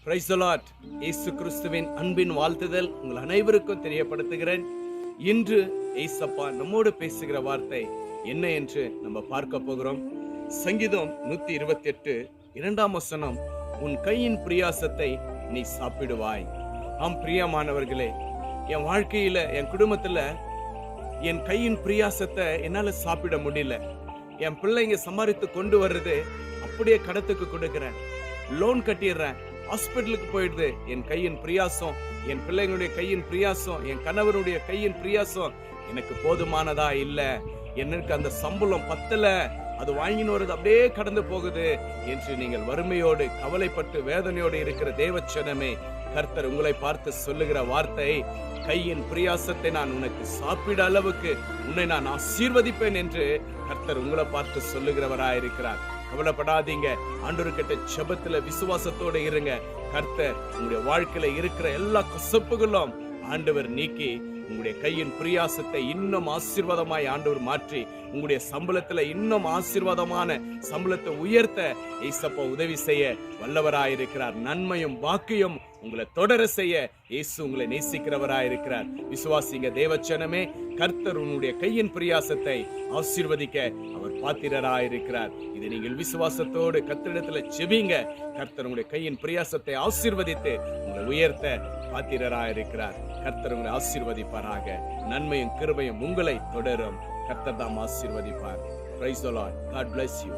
Praise the Lord. இயேசு கிறிஸ்துவின் அன்பின் வாழ்த்துதல் உங்கள் அனைவருக்கும் தெரியப்படுத்துகிறேன். இன்று ஏசப்பா நம்மோடு பேசுகிற வார்த்தை என்ன என்று நம்ம பார்க்க போகிறோம். சங்கீதம் 128 2ஆம் வசனம், உன் கையின் பிரியாசத்தை நீ சாப்பிடுவாய். ஆம் பிரியமானவர்களே, என் வாழ்க்கையில என் குடும்பத்துல என் கையின் பிரியாசத்தை என்னால சாப்பிட முடியல. என் பிள்ளைங்க சம்பாதித்து கொண்டு வர்றது அப்படியே கடத்துக்கு கொடுக்கிறேன், லோன் கட்டிடுறேன், ஹாஸ்பிட்டலுக்கு போயிடுது. என் கையின் பிரியாசம், என் பிள்ளைங்களுடைய கையின் பிரியாசம், என் கணவருடைய கையின் பிரியாசம் எனக்கு போதுமானதா இல்ல, எனக்கு அந்த சம்பளம் பத்தல, அது வாங்கின்னு வருது அப்படியே கடந்து போகுது என்று நீங்கள் வறுமையோடு கவலைப்பட்டு வேதனையோடு இருக்கிற தேவச்சனமே, கர்த்தர் உங்களை பார்த்து சொல்லுகிற வார்த்தை, கையின் பிரியாசத்தை நான் உனக்கு சாப்பிட அளவுக்கு உன்னை நான் ஆசீர்வதிப்பேன் என்று கர்த்தர் உங்களை பார்த்து சொல்லுகிறவராயிருக்கிறார். கவலைப்படாதீங்க, ஆண்டவர்கிட்ட ஜெபத்துல விசுவாசத்தோட இருங்க. கர்த்தர் உங்களுடைய வாழ்க்கையில இருக்கிற எல்லா கசப்புகளும் ஆண்டவர் நீக்கி உங்களுடைய கையின் பிரியாசத்தை இன்னும் ஆசீர்வாதமாய் ஆண்டவர் மாற்றி உங்களுடைய சம்பளத்துல இன்னும் ஆசீர்வாதமான சம்பளத்தை உயர்த்த ஏசப்பா உதவி செய்ய வல்லவராயிருக்கிறார். நன்மையும் பாக்கியம் உங்களை தொடர செய்ய இயேசு உங்களை நேசிக்கிறவராயிருக்கிறார். விசுவாசிங்க தேவச்சனமே, கர்த்தர் உன்னுடைய கையின் பிரியாசத்தை ஆசீர்வதிக்க அவர் பாத்திரராயிருக்கிறார். இதை நீங்கள் விசுவாசத்தோடு கர்த்தரிடத்துல ஜெபிங்க. கர்த்தர் உங்களுடைய கையின் பிரியாசத்தை ஆசீர்வதித்து உங்களை உயர்த்த பாத்திரராயிருக்கிறார். கர்த்தர் உங்களை ஆசீர்வதிப்பாராக. நன்மையும் கிருபையும் உங்களை தொடரும். கர்த்தர் தாம் ஆசீர்வதிப்பார். Praise the Lord. God bless you.